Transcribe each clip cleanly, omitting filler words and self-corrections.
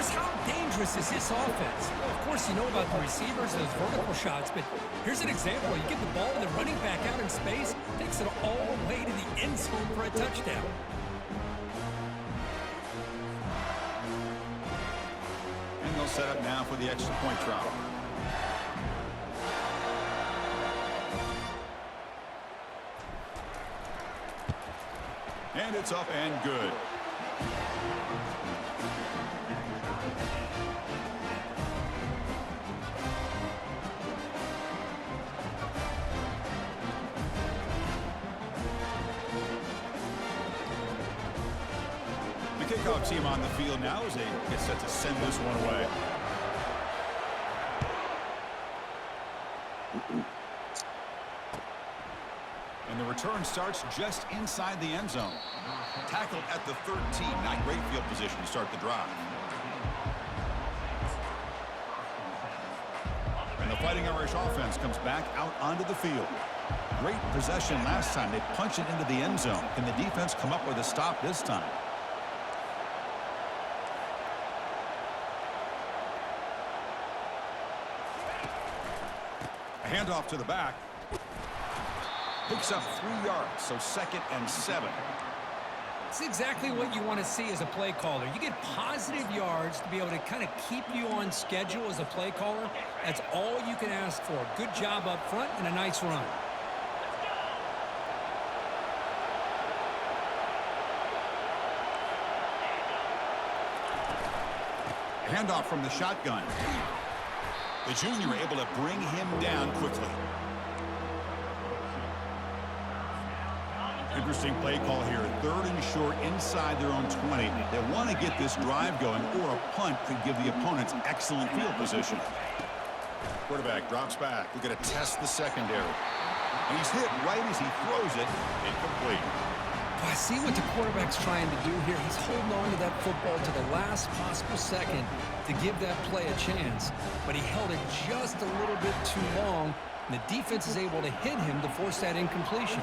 Just how dangerous is this offense? Well, of course, you know about the receivers, those vertical shots, but here's an example. You get the ball and the running back out in space, takes it all the way to the end zone for a touchdown. And they'll set up now for the extra point try. And it's up and good. The kickoff team on the field now as they get set to send this one away. And the return starts just inside the end zone. Tackled at the 13. Not great field position to start the drive. And the Fighting Irish offense comes back out onto the field. Great possession last time. They punch it into the end zone. Can the defense come up with a stop this time? A handoff to the back. Picks up 3 yards, so 2nd and 7. It's exactly what you want to see as a play caller. You get positive yards to be able to kind of keep you on schedule as a play caller. That's all you can ask for. Good job up front and a nice run. Handoff from the shotgun. The junior able to bring him down quickly. Interesting play call here. 3rd and short inside their own 20. They want to get this drive going, or a punt could give the opponents excellent field position. Quarterback drops back. We're going to test the secondary. And he's hit right as he throws it. Incomplete. I see what the quarterback's trying to do here. He's holding on to that football to the last possible second to give that play a chance. But he held it just a little bit too long, and the defense is able to hit him to force that incompletion.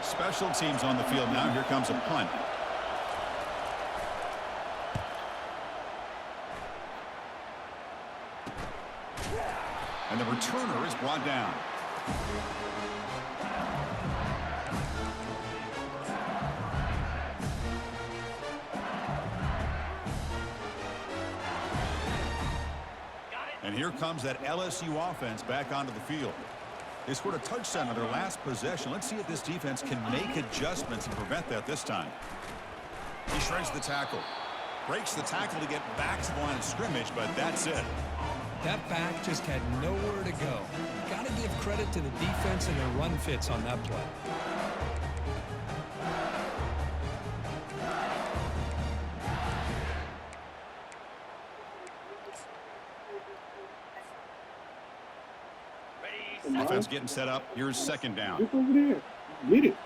Special teams on the field now. Here comes a punt. And the returner is brought down. And here comes that LSU offense back onto the field. They scored a touchdown on their last possession. Let's see if this defense can make adjustments and prevent that this time. He shreds the tackle. Breaks the tackle to get back to the line of scrimmage, but that's it. That back just had nowhere to go. Got to give credit to the defense and their run fits on that play. Offense getting set up. Here's 2nd down. Look over there. Get it.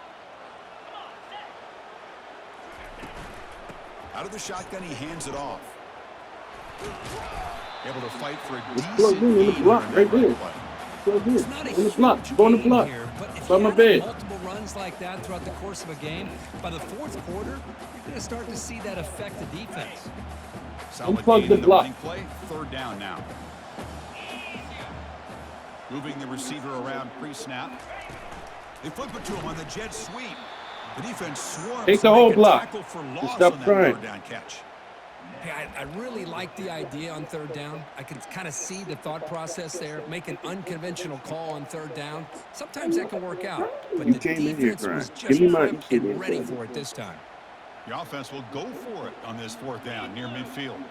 Out of the shotgun, he hands it off. Able to fight for a It's decent plugged in the lead block on right that there. play. Plugged in. It's not a On the block. huge Go on the game block. here, but if By you my have bed. multiple runs like that throughout the course of a game, by the 4th quarter, you're going to start to see that affect the defense. Solid Unplug gain the in the block. running play. 3rd down now. Moving the receiver around pre-snap. They flip it to him on the jet sweep. The defense swarms. Take the to whole make a block. tackle for Just loss stop on that crying. 3rd down catch. Hey, I really like the idea on 3rd down. I can kind of see the thought process there. Make an unconventional call on 3rd down. Sometimes that can work out, but You the came in here defense was crying. just Give me my prepped kid and in ready there. for it this time. The offense will go for it on this 4th down near midfield.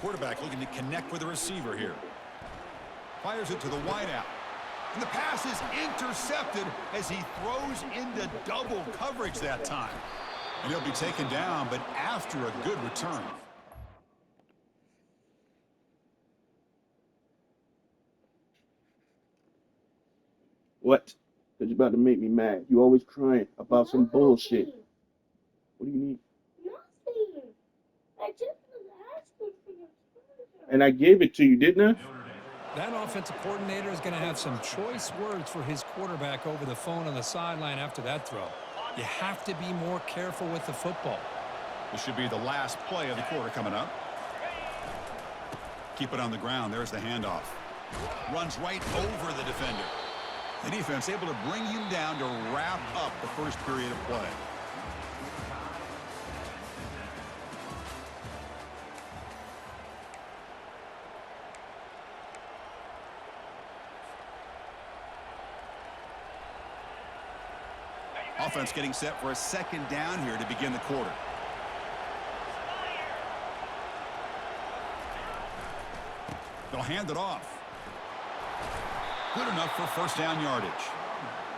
Quarterback looking to connect with the receiver here. Fires it to the wideout. And the pass is intercepted as he throws into double coverage that time. And he'll be taken down, but after a good return. What? Because you're about to make me mad. You always crying about some bullshit. What do you need? Nothing. I just was asking for your treasure. And I gave it to you, didn't I? That offensive coordinator is going to have some choice words for his quarterback over the phone on the sideline after that throw. You have to be more careful with the football. This should be the last play of the quarter coming up. Keep it on the ground. There's the handoff. Runs right over the defender. The defense able to bring him down to wrap up the first period of play. Offense getting set for a second down here to begin the quarter. They'll hand it off. Good enough for first down yardage.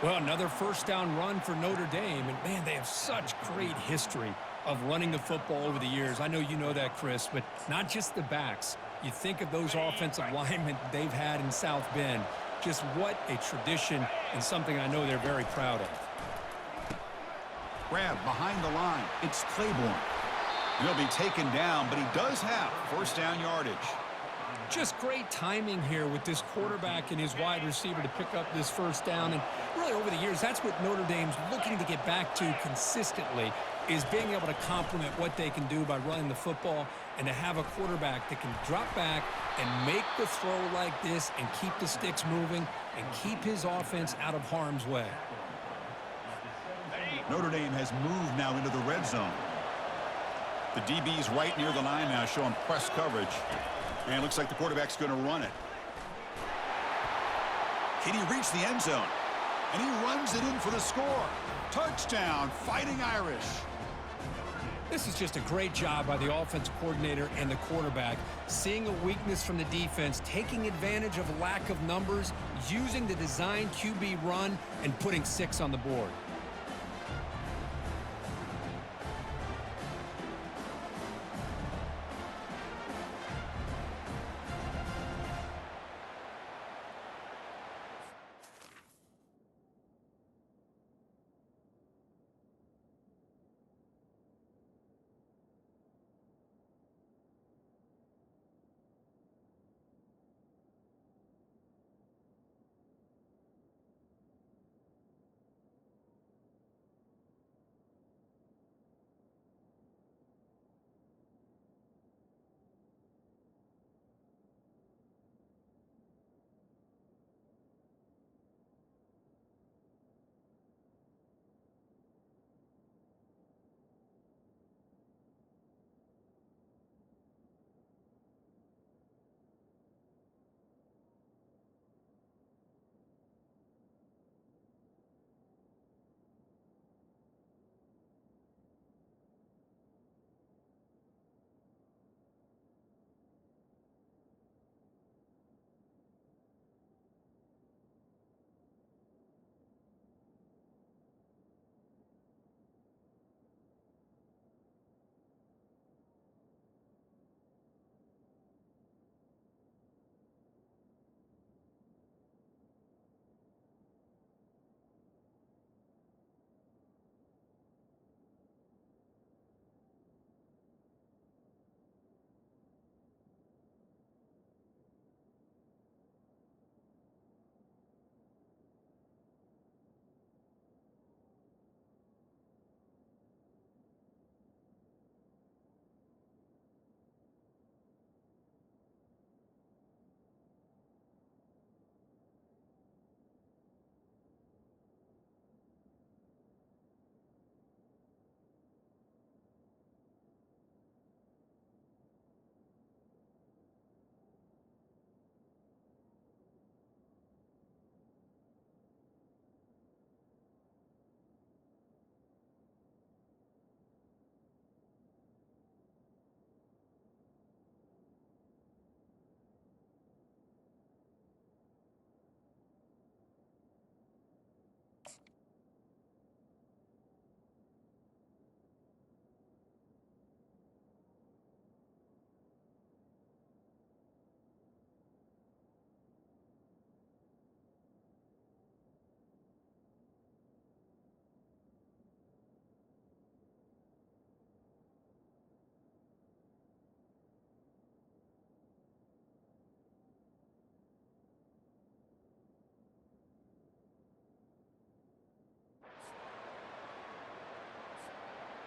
Well, another first down run for Notre Dame. And, man, they have such great history of running the football over the years. I know you know that, Chris, but not just the backs. You think of those offensive linemen they've had in South Bend. Just what a tradition and something I know they're very proud of. Grab behind the line. It's Claiborne. He'll be taken down, but he does have first down yardage. Just great timing here with this quarterback and his wide receiver to pick up this first down. And really over the years, that's what Notre Dame's looking to get back to consistently, is being able to complement what they can do by running the football and to have a quarterback that can drop back and make the throw like this and keep the sticks moving and keep his offense out of harm's way. Notre Dame has moved now into the red zone. The DB's right near the line now showing press coverage. And it looks like the quarterback's going to run it. Can he reach the end zone? And he runs it in for the score. Touchdown, Fighting Irish. This is just a great job by the offense coordinator and the quarterback, seeing a weakness from the defense, taking advantage of lack of numbers, using the design QB run, and putting 6 on the board.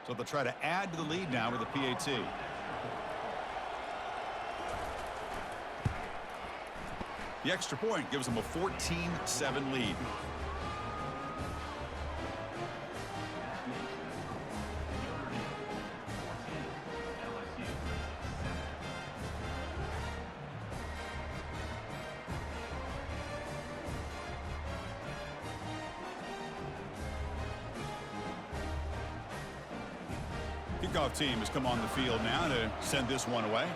So they'll try to add to the lead now with a PAT. The extra point gives them a 14-7 lead. Kickoff team has come on the field now to send this one away.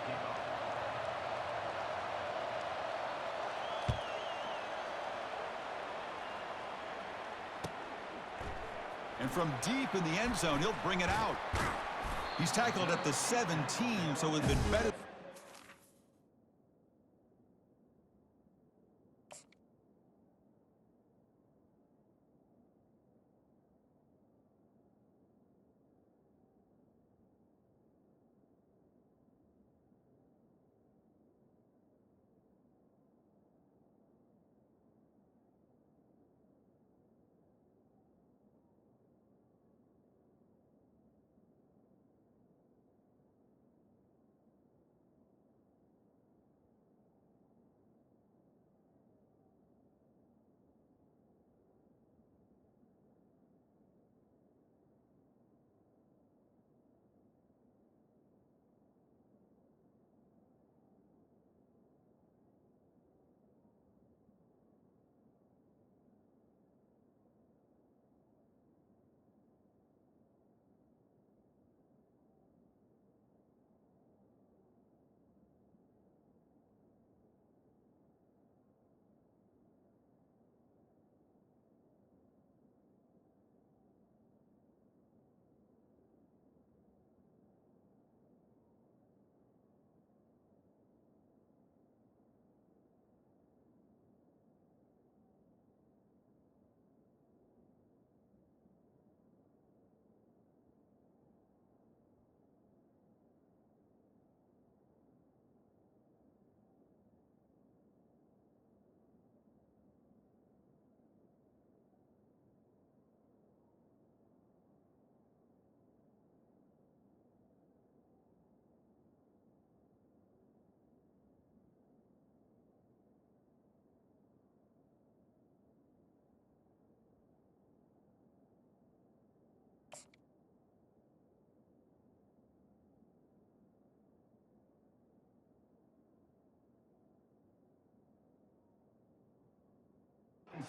And from deep in the end zone, he'll bring it out. He's tackled at the 17, so it would have been better.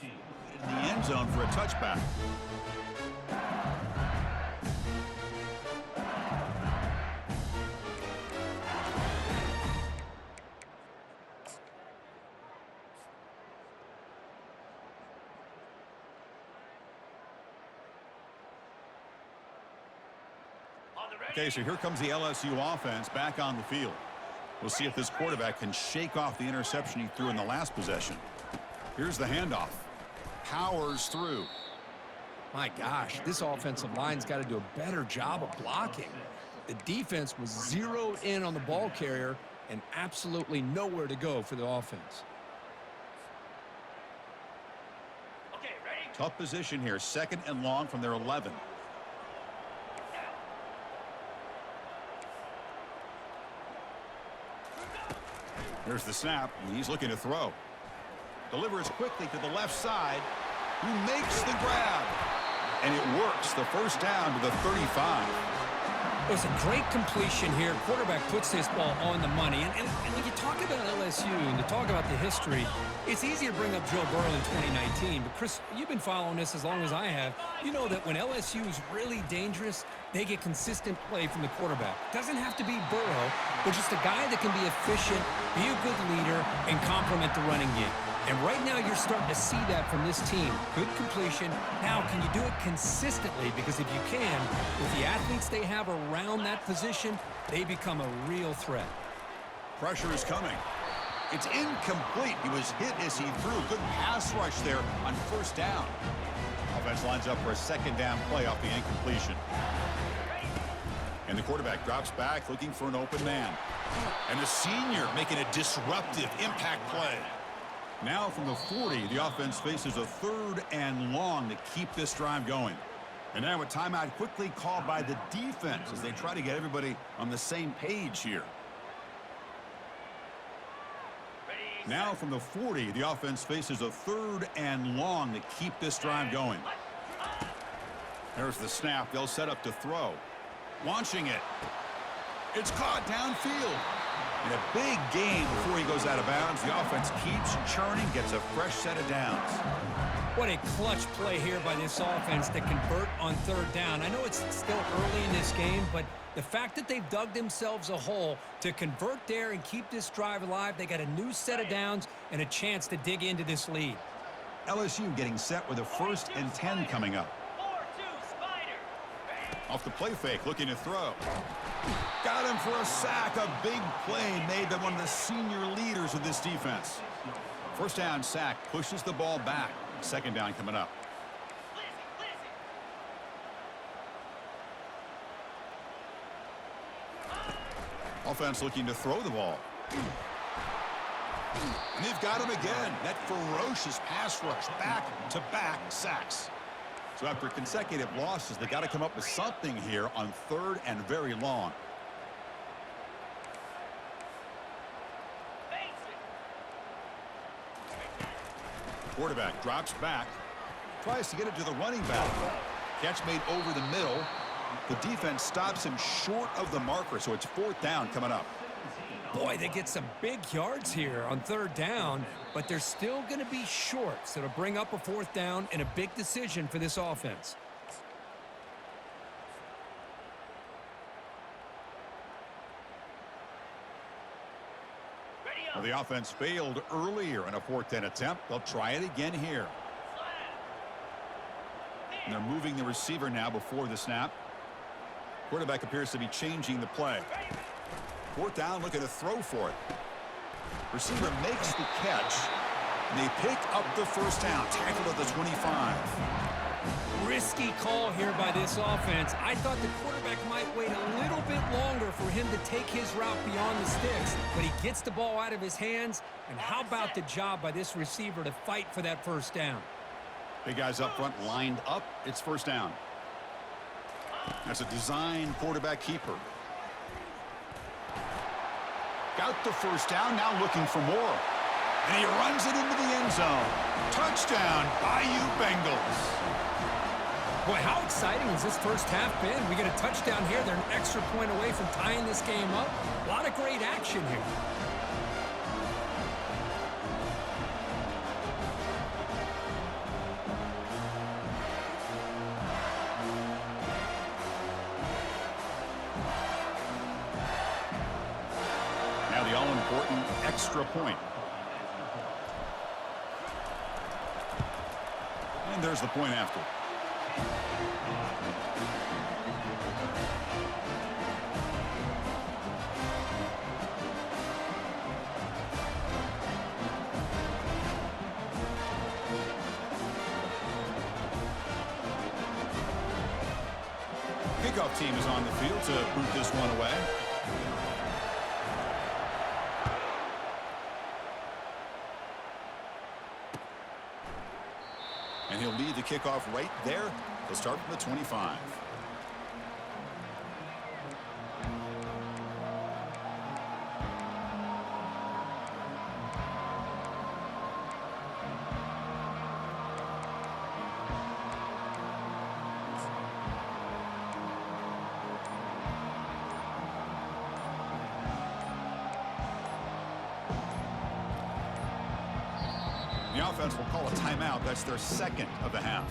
In the end zone for a touchback. Okay, so here comes the LSU offense back on the field. We'll see if this quarterback can shake off the interception he threw in the last possession. Here's the handoff. Powers through. My gosh, this offensive line's got to do a better job of blocking. The defense was zeroed in on the ball carrier and absolutely nowhere to go for the offense. Okay, ready? Tough position here. 2nd and long from their 11. Here's the snap. He's looking to throw. Delivers quickly to the left side. Who makes the grab? And it works. The first down to the 35. It was a great completion here. Quarterback puts this ball on the money. And when you talk about LSU and you talk about the history, it's easy to bring up Joe Burrow in 2019. But, Chris, you've been following this as long as I have. You know that when LSU is really dangerous, they get consistent play from the quarterback. Doesn't have to be Burrow, but just a guy that can be efficient, be a good leader, and complement the running game. And right now you're starting to see that from this team. Good completion. Now, can you do it consistently? Because if you can, with the athletes they have around that position, they become a real threat. Pressure is coming. It's incomplete. He was hit as he threw. Good pass rush there on first down. Offense lines up for a 2nd down play off the incompletion. And the quarterback drops back looking for an open man. And the senior making a disruptive impact play. Now from the 40, the offense faces a 3rd and long to keep this drive going. And now a timeout quickly called by the defense as they try to get everybody on the same page here. Now from the 40, the offense faces a 3rd and long to keep this drive going. There's the snap. They'll set up to throw. Launching it. It's caught downfield. In a big game before he goes out of bounds, the offense keeps churning, gets a fresh set of downs. What a clutch play here by this offense to convert on 3rd down. I know it's still early in this game, but the fact that they've dug themselves a hole to convert there and keep this drive alive, they got a new set of downs and a chance to dig into this lead. LSU getting set with a 1st and 10 coming up. Off the play fake, looking to throw. Got him for a sack. A big play made by one of the senior leaders of this defense. 1st down sack, pushes the ball back. 2nd down coming up. Offense looking to throw the ball. And they've got him again. That ferocious pass rush, back-to-back sacks. So after consecutive losses, they got to come up with something here on 3rd and very long. Quarterback drops back, tries to get it to the running back. Catch made over the middle. The defense stops him short of the marker, so it's 4th down coming up. Boy, they get some big yards here on 3rd down, but they're still going to be short, so it'll bring up a 4th down and a big decision for this offense. Well, the offense failed earlier in a 4th down attempt. They'll try it again here. And they're moving the receiver now before the snap. Quarterback appears to be changing the play. 4th down, looking to throw for it. Receiver makes the catch, and they pick up the 1st down. Tackled at the 25. Risky call here by this offense. I thought the quarterback might wait a little bit longer for him to take his route beyond the sticks, but he gets the ball out of his hands. And how about the job by this receiver to fight for that 1st down? Big guys up front lined up. It's 1st down. That's a design quarterback keeper. Got the 1st down, now looking for more. And he runs it into the end zone. Touchdown, Bayou Bengals. Boy, how exciting has this first half been? We get a touchdown here. They're an extra point away from tying this game up. A lot of great action here. Now the all-important extra point. And there's the point after. Kickoff team is on the field to boot this one away. And he'll lead the kickoff right there. He'll start from the 25. The offense will call a timeout. That's their 2nd of the half.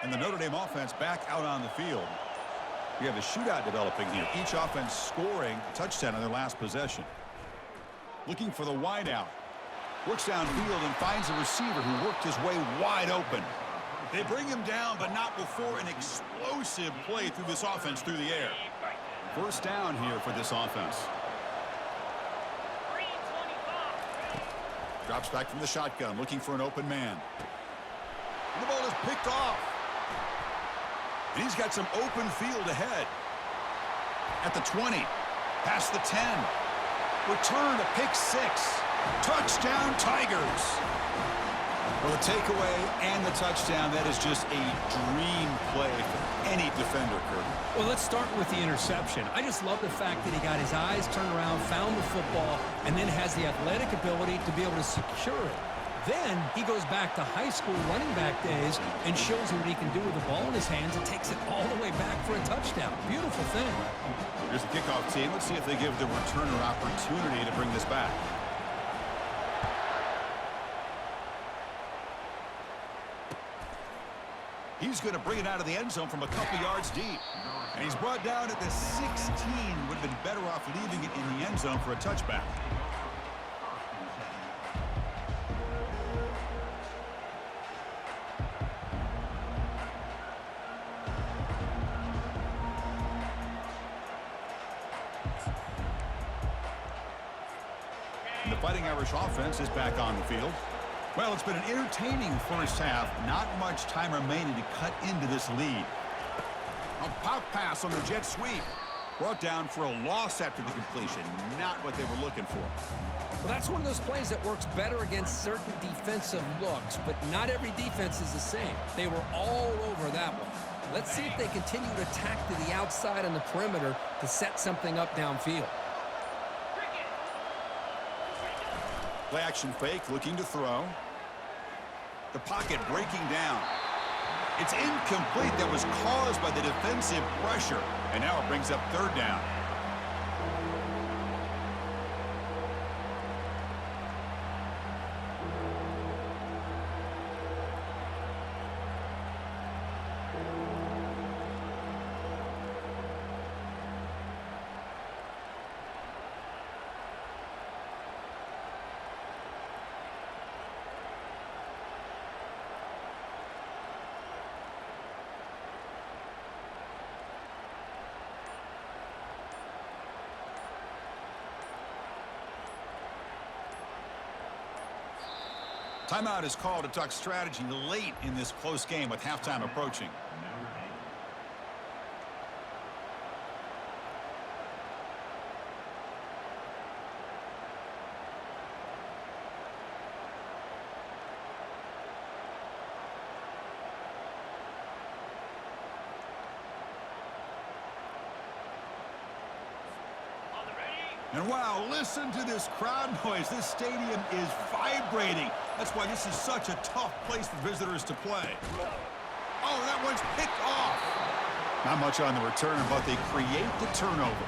And the Notre Dame offense back out on the field. We have a shootout developing here. Each offense scoring a touchdown on their last possession. Looking for the wideout. Works downfield and finds a receiver who worked his way wide open. They bring him down, but not before an explosive play through this offense through the air. 1st down here for this offense. Drops back from the shotgun, looking for an open man. And the ball is picked off. And he's got some open field ahead. At the 20, past the 10. Return to pick 6. Touchdown, Tigers. Well, the takeaway and the touchdown, that is just a dream play for any defender, Kurt. Well, let's start with the interception. I just love the fact that he got his eyes turned around, found the football, and then has the athletic ability to be able to secure it. Then he goes back to high school running back days and shows you what he can do with the ball in his hands and takes it all the way back for a touchdown. Beautiful thing. Here's the kickoff team. Let's see if they give the returner opportunity to bring this back. He's going to bring it out of the end zone from a couple yards deep. And he's brought down at the 16. Would have been better off leaving it in the end zone for a touchback. And the Fighting Irish offense is back on the field. Well, it's been an entertaining first half. Not much time remaining to cut into this lead. A pop pass on the jet sweep. Brought down for a loss after the completion. Not what they were looking for. Well, that's one of those plays that works better against certain defensive looks, but not every defense is the same. They were all over that one. Let's see if they continue to attack to the outside on the perimeter to set something up downfield. Play action fake, looking to throw. The pocket breaking down. It's incomplete. That was caused by the defensive pressure. And now it brings up third down. Timeout is called to talk strategy late in this close game with halftime approaching. And wow, listen to this crowd noise. This stadium is vibrating. That's why this is such a tough place for visitors to play. Oh, that one's picked off. Not much on the return, but they create the turnover.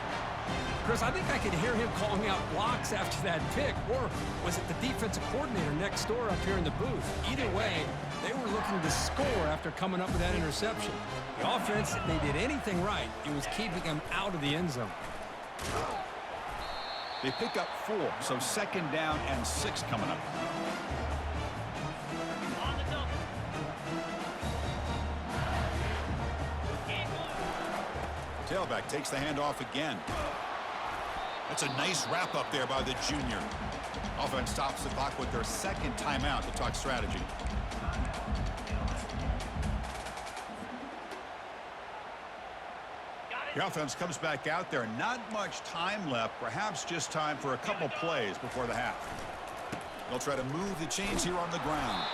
Chris, I think I could hear him calling out blocks after that pick. Or was it the defensive coordinator next door up here in the booth? Either way, they were looking to score after coming up with that interception. The offense, if they did anything right, it was keeping them out of the end zone. They pick up 4, so second down and 6 coming up. Tailback takes the handoff again. That's a nice wrap up there by the junior. Offense stops the clock with their second timeout to talk strategy. The offense comes back out there. Not much time left. Perhaps just time for a couple plays before the half. They'll try to move the chains here on the ground.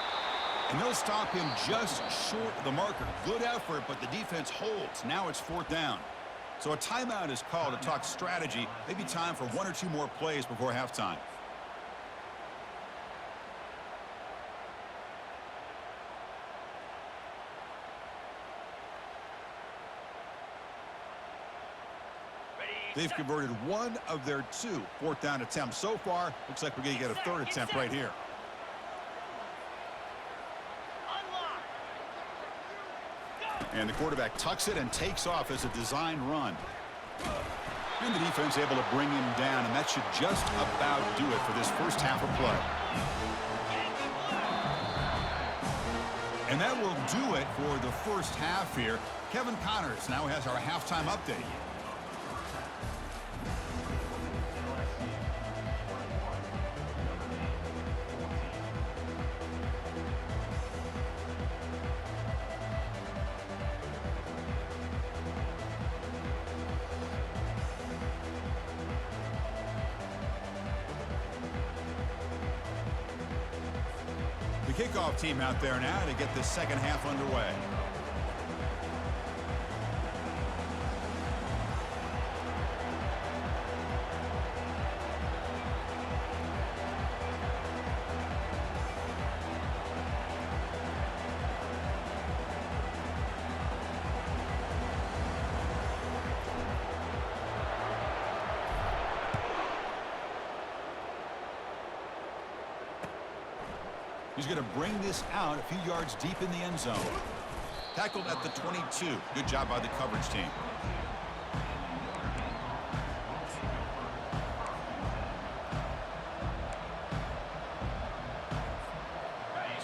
And they'll stop him just short of the marker. Good effort, but the defense holds. Now it's 4th down. So a timeout is called to talk strategy. Maybe time for 1 or 2 more plays before halftime. They've converted 1 of their 2 4th down attempts so far. Looks like we're going to get a 3rd attempt right here. And the quarterback tucks it and takes off as a design run. And the defense able to bring him down, and that should just about do it for this first half of play. And that will do it for the first half here. Kevin Connors now has our halftime update. The kickoff team out there now to get this second half underway. He's going to bring this out a few yards deep in the end zone. Tackled at the 22. Good job by the coverage team.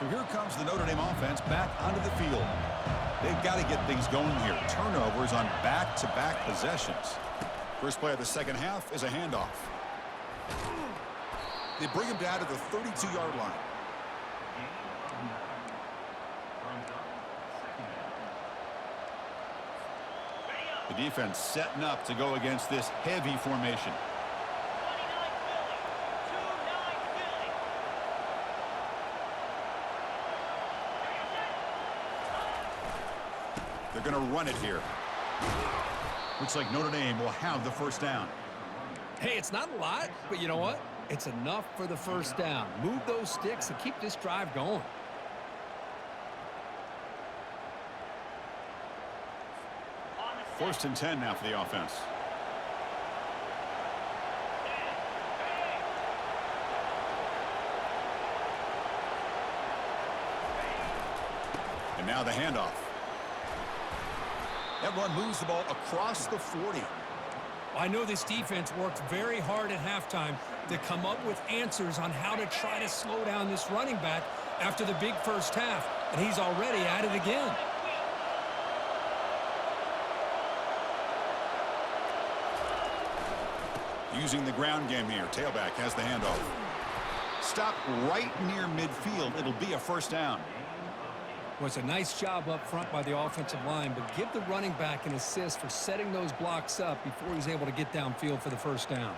So here comes the Notre Dame offense back onto the field. They've got to get things going here. Turnovers on back-to-back possessions. First play of the second half is a handoff. They bring him down to the 32-yard line. The defense setting up to go against this heavy formation. They're going to run it here. Looks like Notre Dame will have the first down. Hey, it's not a lot, but you know what? It's enough for the first down. Move those sticks and keep this drive going. First and 10 now for the offense. And now the handoff. That run moves the ball across the 40. I know this defense worked very hard at halftime to come up with answers on how to try to slow down this running back after the big first half, and he's already at it again. Using the ground game here. Tailback has the handoff. Stop right near midfield. It'll be a first down. Was a nice job up front by the offensive line, but give the running back an assist for setting those blocks up before he's able to get downfield for the first down.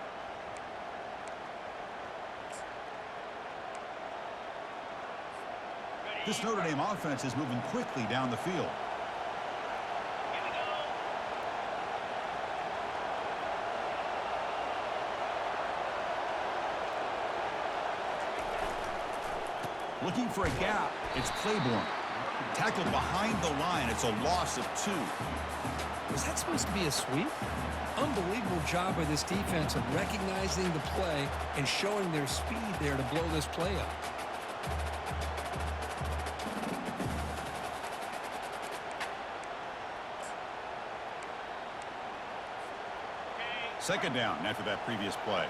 This Notre Dame offense is moving quickly down the field. Looking for a gap. It's Claiborne. Tackled behind the line. It's a loss of 2. Was that supposed to be a sweep? Unbelievable job by this defense of recognizing the play and showing their speed there to blow this play up. Second down after that previous play.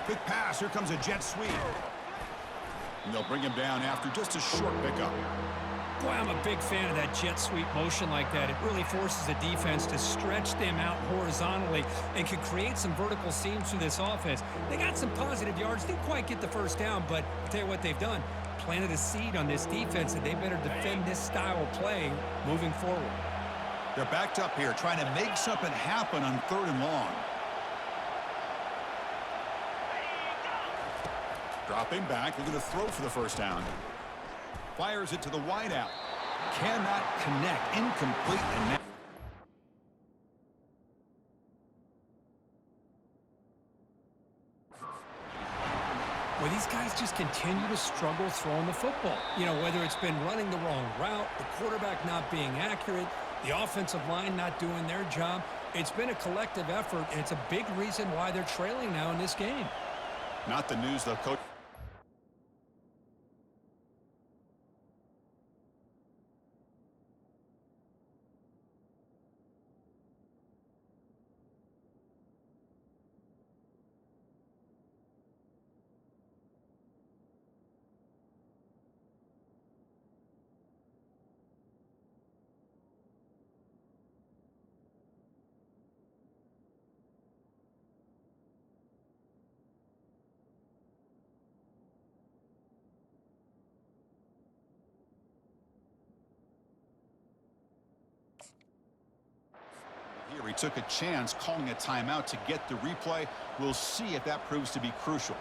Quick pass. Here comes a jet sweep. And they'll bring him down after just a short pickup. Boy, I'm a big fan of that jet sweep motion like that. It really forces the defense to stretch them out horizontally and can create some vertical seams through this offense. They got some positive yards. Didn't quite get the first down, but I'll tell you what they've done. Planted a seed on this defense, and they better defend this style of play moving forward. They're backed up here trying to make something happen on 3rd and long. Dropping back, they're going to throw for the first down. Fires it to the wideout. Cannot connect. Incomplete. And now Well, these guys just continue to struggle throwing the football. You know, whether it's been running the wrong route, the quarterback not being accurate, the offensive line not doing their job. It's been a collective effort, and it's a big reason why they're trailing now in this game. not the news, though, Coach. Here he took a chance calling a timeout to get the replay. We'll see if that proves to be crucial.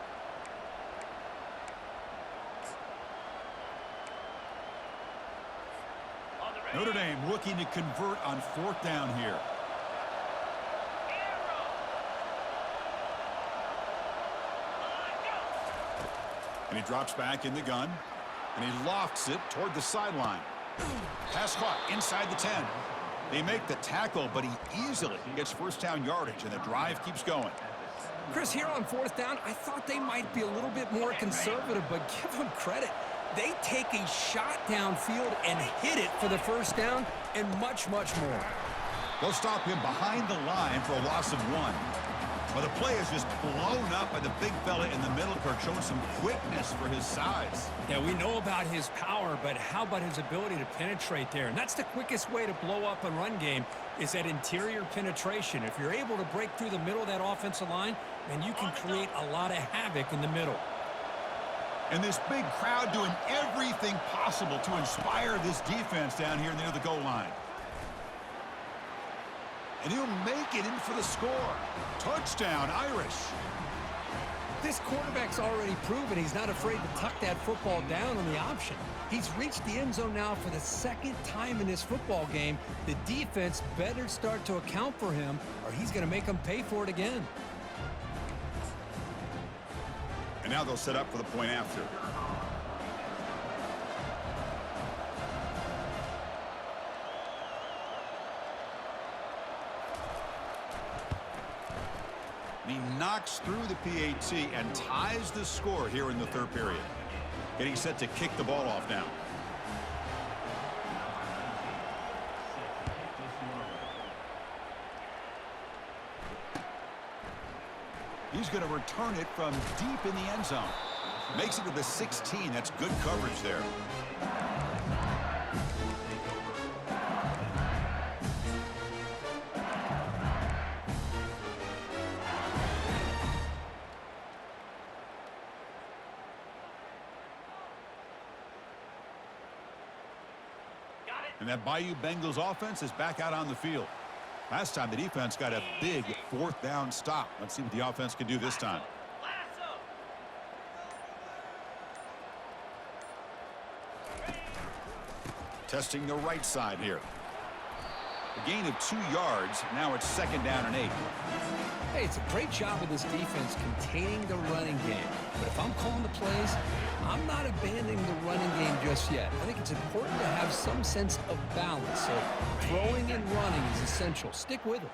Notre Dame looking to convert on 4th down here. And he drops back in the gun. And he lofts it toward the sideline. Pass caught inside the 10. They make the tackle, but he easily gets 1st down yardage, and the drive keeps going. Chris, here on 4th down, I thought they might be a little bit more conservative, but give them credit. They take a shot downfield and hit it for the 1st down and much, much more. They'll stop him behind the line for a loss of 1. Well, the play is just blown up by the big fella in the middle, Kirk, showing some quickness for his size. Yeah, we know about his power, but how about his ability to penetrate there? And that's the quickest way to blow up a run game is that interior penetration. If you're able to break through the middle of that offensive line, then you can create a lot of havoc in the middle. And this big crowd doing everything possible to inspire this defense down here near the goal line. And he'll make it in for the score. Touchdown, Irish. This quarterback's already proven he's not afraid to tuck that football down on the option. He's reached the end zone now for the 2nd time in this football game. The defense better start to account for him, or he's going to make them pay for it again. And now they'll set up for the point after. And he knocks through the PAT and ties the score here in the 3rd period. Getting set to kick the ball off now. He's going to return it from deep in the end zone. Makes it to the 16. That's good coverage there. And that Bayou Bengals offense is back out on the field. Last time the defense got a big 4th down stop. Let's see what the offense can do this time. Testing the right side here. A gain of 2 yards. Now it's 2nd down and 8. Hey, it's a great job of this defense containing the running game. But if I'm calling the plays, I'm not abandoning the running game just yet. I think it's important to have some sense of balance. So throwing and running is essential. Stick with it.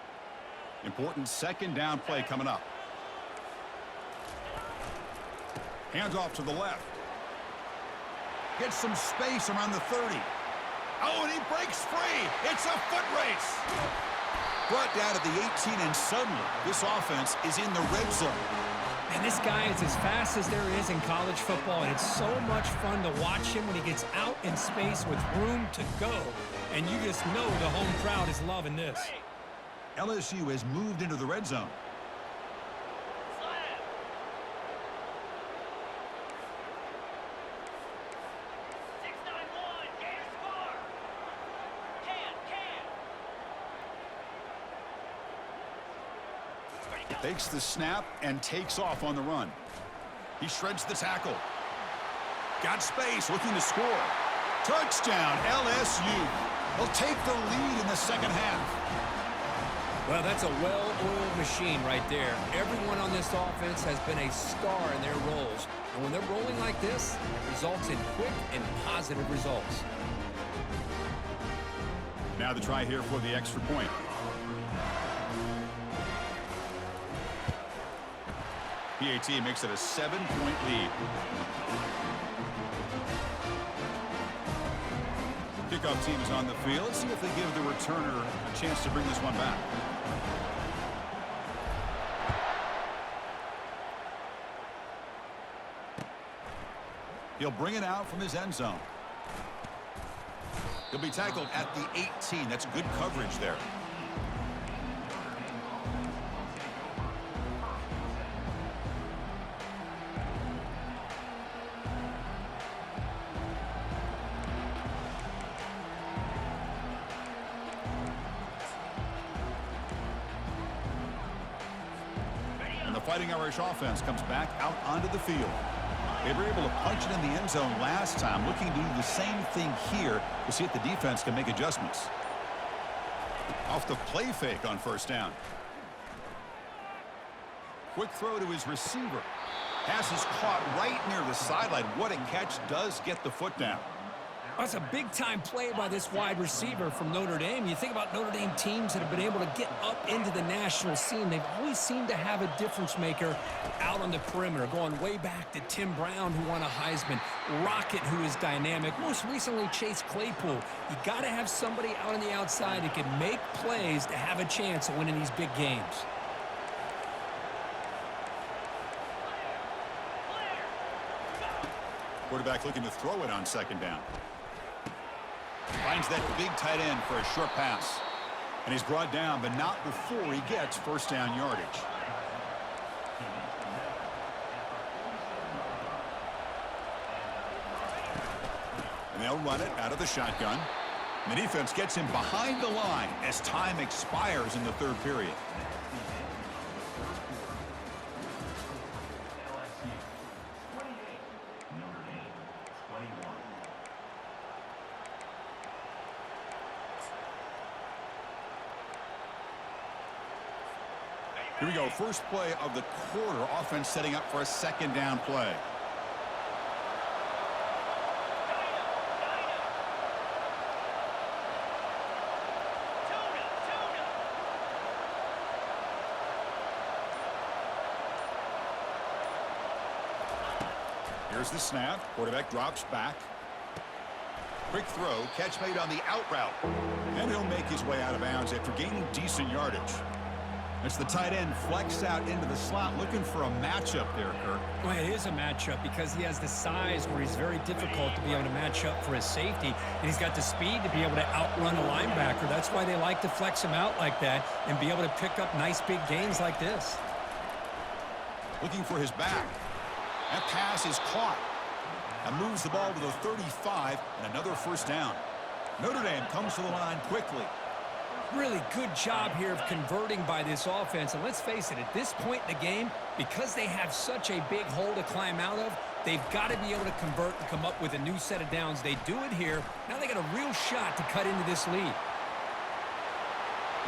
Important 2nd down play coming up. Hands off to the left. Gets some space around the 30. Oh, and he breaks free. It's a foot race. Brought down at the 18, and suddenly this offense is in the red zone. And this guy is as fast as there is in college football, and it's so much fun to watch him when he gets out in space with room to go. And you just know the home crowd is loving this. LSU has moved into the red zone. Takes the snap and takes off on the run. He shreds the tackle. Got space, looking to score. Touchdown, LSU. They'll take the lead in the 2nd half. Well, that's a well-oiled machine right there. Everyone on this offense has been a star in their roles. And when they're rolling like this, it results in quick and positive results. Now the try here for the extra point. PAT makes it a 7-point lead. Kickoff team is on the field. Let's see if they give the returner a chance to bring this one back. He'll bring it out from his end zone. He'll be tackled at the 18. That's good coverage there. Fighting Irish offense comes back out onto the field. They were able to punch it in the end zone last time, looking to do the same thing here to see if the defense can make adjustments. Off the play fake on first down. Quick throw to his receiver. Pass is caught right near the sideline. What a catch. Does get the foot down. That's a big-time play by this wide receiver from Notre Dame. You think about Notre Dame teams that have been able to get up into the national scene. They've always seemed to have a difference maker out on the perimeter, going way back to Tim Brown, who won a Heisman, Rocket, who is dynamic, most recently Chase Claypool. You got to have somebody out on the outside that can make plays to have a chance of winning these big games. Quarterback looking to throw it on second down. Finds that big tight end for a short pass. And he's brought down, but not before he gets first down yardage. And they'll run it out of the shotgun. And the defense gets him behind the line as time expires in the third period. Here we go, first play of the quarter. Offense setting up for a second down play. Here's the snap. Quarterback drops back. Quick throw, catch made on the out route. And he'll make his way out of bounds after gaining decent yardage. It's the tight end flexed out into the slot, looking for a matchup there, Kirk. Well, it is a matchup because he has the size where he's very difficult to be able to match up for his safety, and he's got the speed to be able to outrun a linebacker. That's why they like to flex him out like that and be able to pick up nice big gains like this. Looking for his back. That pass is caught. And moves the ball to the 35, and another first down. Notre Dame comes to the line quickly. Really good job here of converting by this offense. And let's face it, at this point in the game, because they have such a big hole to climb out of, they've got to be able to convert and come up with a new set of downs. They do it here. Now they got a real shot to cut into this lead.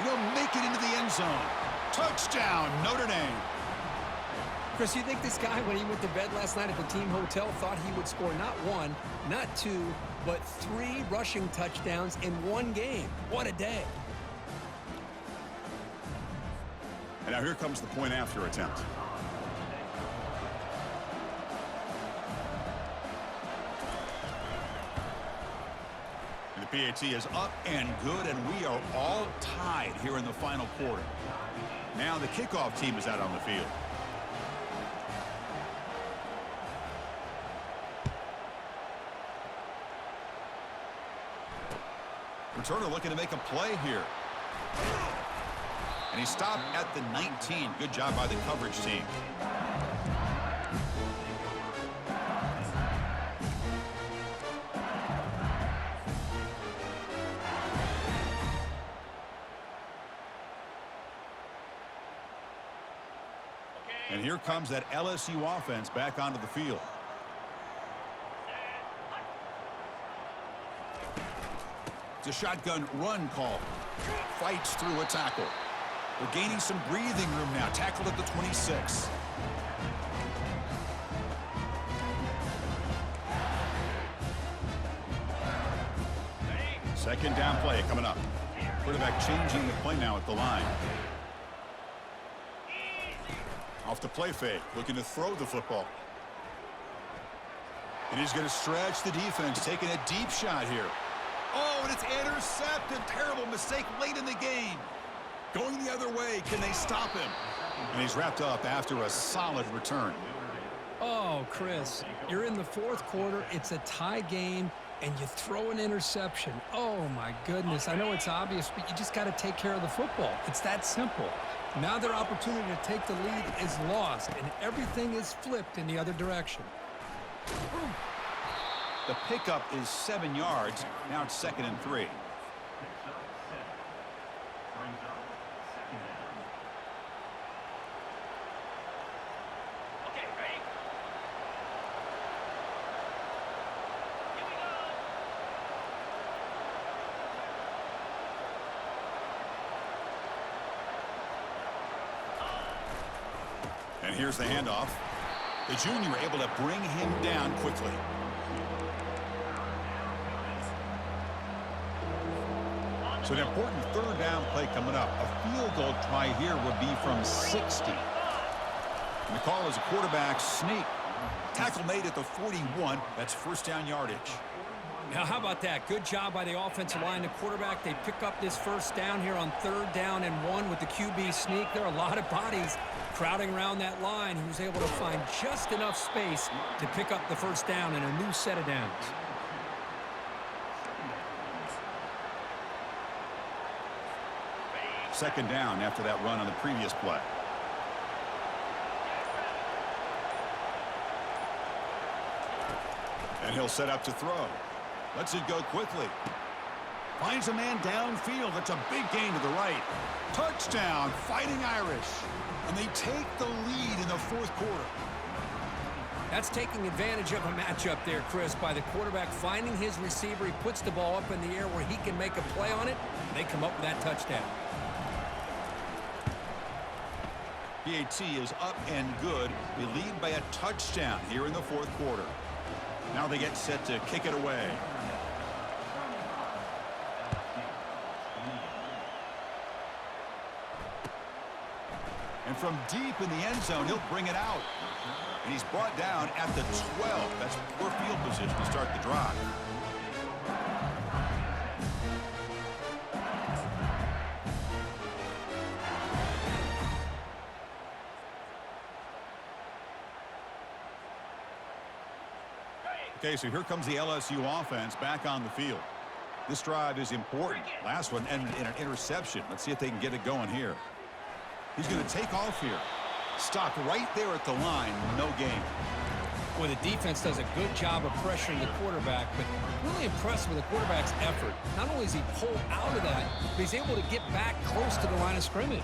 He'll make it into the end zone. Touchdown, Notre Dame. Chris, you think this guy, when he went to bed last night at the team hotel, thought he would score not one, not two, but 3 rushing touchdowns in one game? What a day. And now here comes the point after attempt. And the PAT is up and good, and we are all tied here in the final quarter. Now the kickoff team is out on the field. Returner looking to make a play here. And he stopped at the 19. Good job by the coverage team. And here comes that LSU offense back onto the field. It's a shotgun run call. Fights through a tackle. They're gaining some breathing room now. Tackled at the 26. Second down play coming up. Quarterback changing the play now at the line. Off the play fake, looking to throw the football. And he's going to stretch the defense, taking a deep shot here. Oh, and it's intercepted. Terrible mistake late in the game. Going the other way. Can they stop him? And he's wrapped up after a solid return. Oh, Chris, you're in the fourth quarter. It's a tie game, and you throw an interception. Oh, my goodness. I know it's obvious, but you just got to take care of the football. It's that simple. Now their opportunity to take the lead is lost, and everything is flipped in the other direction. The pickup is 7 yards. Now it's 2nd and 3. And here's the handoff. The junior able to bring him down quickly. So an important third down play coming up. A field goal try here would be from 60. And the call is a quarterback sneak. Tackle made at the 41. That's first down yardage. Now, how about that? Good job by the offensive line. The quarterback, they pick up this first down here on 3rd down and 1 with the QB sneak. There are a lot of bodies crowding around that line. He was able to find just enough space to pick up the first down and a new set of downs. Second down after that run on the previous play. And he'll set up to throw. Lets it go quickly. Finds a man downfield. That's a big gain to the right. Touchdown, Fighting Irish. And they take the lead in the 4th quarter. That's taking advantage of a matchup there, Chris, by the quarterback finding his receiver. He puts the ball up in the air where he can make a play on it, and they come up with that touchdown. PAT is up and good. They lead by a touchdown here in the 4th quarter. Now they get set to kick it away. And from deep in the end zone, he'll bring it out. And he's brought down at the 12. That's poor field position to start the drive. Okay, so here comes the LSU offense back on the field. This drive is important. Last one ended in an interception. Let's see if they can get it going here. He's going to take off here. Stopped right there at the line. No gain. Well, the defense does a good job of pressuring the quarterback, but really impressed with the quarterback's effort. Not only is he pulled out of that, but he's able to get back close to the line of scrimmage.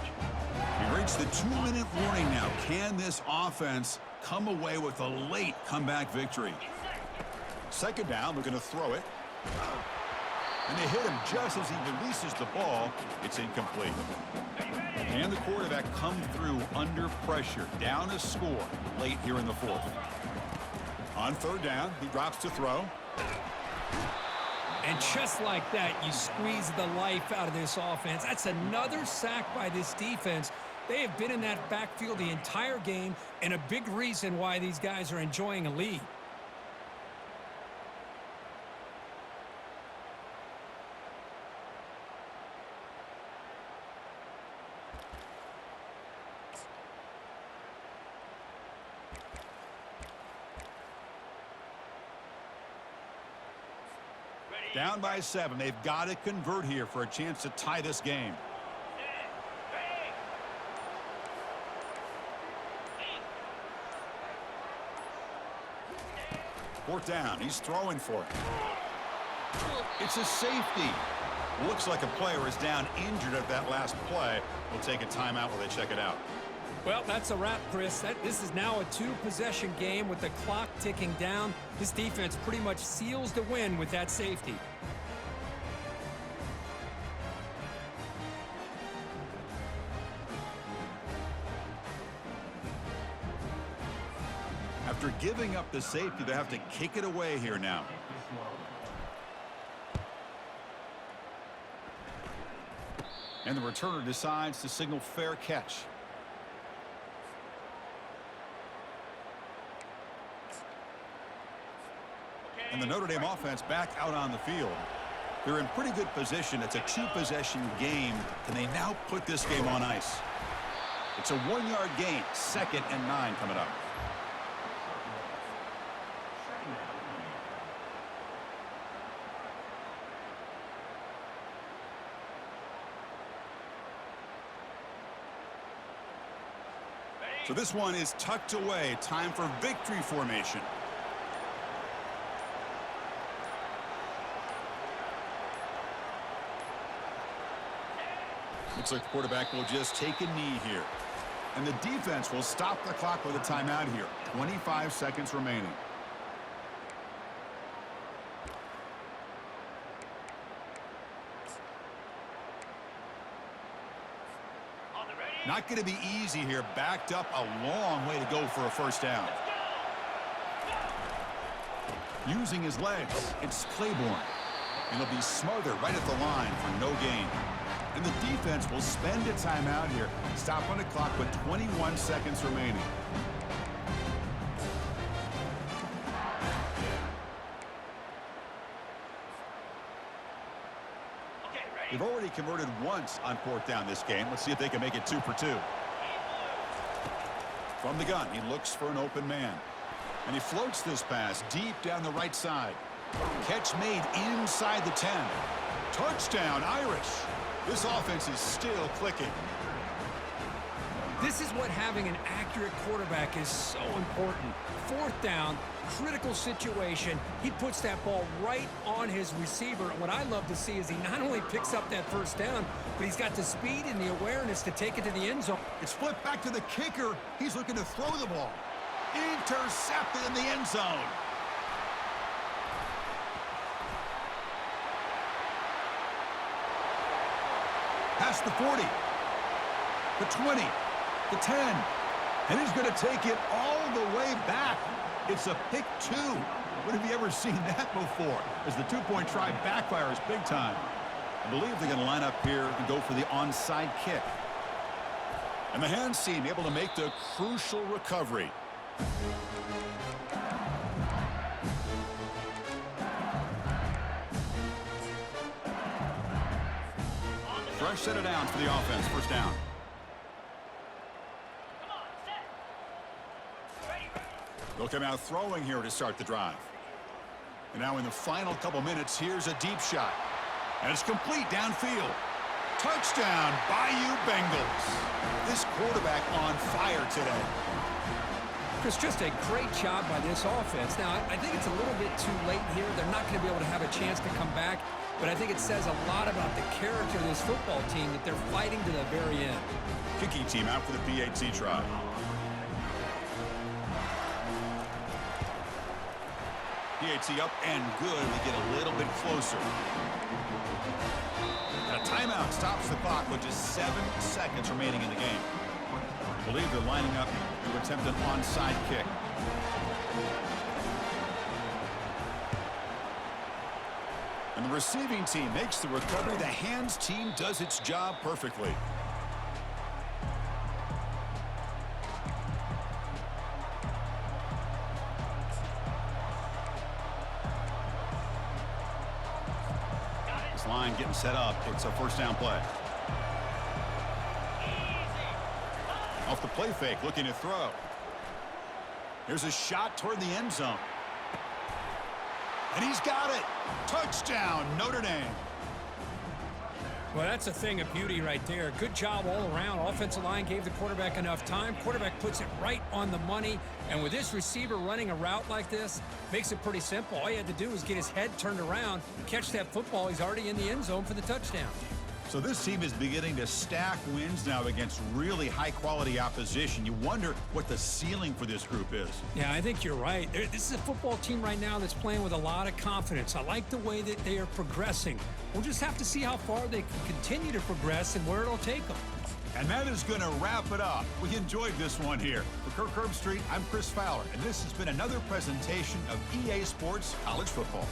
We reached the 2-minute warning now. Can this offense come away with a late comeback victory? Second down, they're going to throw it. And they hit him just as he releases the ball. It's incomplete. And the quarterback come through under pressure. Down a score late here in the 4th. On 3rd down, he drops to throw. And just like that, you squeeze the life out of this offense. That's another sack by this defense. They have been in that backfield the entire game, and a big reason why these guys are enjoying a lead. Down by 7. They've got to convert here for a chance to tie this game. Fourth down. He's throwing for it. It's a safety. Looks like a player is down injured at that last play. We'll take a timeout while they check it out. Well, that's a wrap, Chris. This is now a 2-possession game with the clock ticking down. This defense pretty much seals the win with that safety. After giving up the safety, they have to kick it away here now. And the returner decides to signal fair catch. And the Notre Dame offense back out on the field. They're in pretty good position. It's a 2-possession game. Can they now put this game on ice? It's a 1-yard gain. 2nd and 9 coming up. So this one is tucked away. Time for victory formation. Looks like the quarterback will just take a knee here. And the defense will stop the clock with a timeout here. 25 seconds remaining. Not going to be easy here. Backed up a long way to go for a first down. Using his legs, it's Claiborne. And he'll be smothered right at the line for no gain. And the defense will spend a timeout here. Stop on the clock with 21 seconds remaining. They've already converted once on fourth down this game. Let's see if they can make it 2 for 2. From the gun, he looks for an open man. And he floats this pass deep down the right side. Catch made inside the 10. Touchdown, Irish. This offense is still clicking. This is what having an accurate quarterback is so important. Fourth down, critical situation. He puts that ball right on his receiver. And what I love to see is he not only picks up that first down, but he's got the speed and the awareness to take it to the end zone. It's flipped back to the kicker. He's looking to throw the ball. Intercepted in the end zone. Past the 40. The 20. The 10. And he's going to take it all the way back. It's a pick 2. When have you ever seen that before? As the two-point try backfires big time. I believe they're going to line up here and go for the onside kick. And the hands team able to make the crucial recovery. Fresh set of downs for the offense. First down. They'll come out throwing here to start the drive. And now in the final couple minutes, here's a deep shot. And it's complete downfield. Touchdown, Bayou Bengals. This quarterback on fire today. Chris, just a great job by this offense. Now, I think it's a little bit too late here. They're not going to be able to have a chance to come back. But I think it says a lot about the character of this football team that they're fighting to the very end. Kicking team out for the PAT try. PAT up and good. We get a little bit closer. And a timeout stops the clock with just 7 seconds remaining in the game. I believe they're lining up to attempt an onside kick. And the receiving team makes the recovery. The hands team does its job perfectly. This line getting set up. It's a first down play. Off the play fake, looking to throw. Here's a shot toward the end zone. And he's got it. Touchdown, Notre Dame. Well, that's a thing of beauty right there. Good job all around. Offensive line gave the quarterback enough time. Quarterback puts it right on the money. And with this receiver running a route like this, makes it pretty simple. All you had to do was get his head turned around, catch that football. He's already in the end zone for the touchdown. So this team is beginning to stack wins now against really high-quality opposition. You wonder what the ceiling for this group is. Yeah, I think you're right. This is a football team right now that's playing with a lot of confidence. I like the way that they are progressing. We'll just have to see how far they can continue to progress and where it'll take them. And that is going to wrap it up. We enjoyed this one here. For Kirk Herbstreit, I'm Chris Fowler, and this has been another presentation of EA Sports College Football.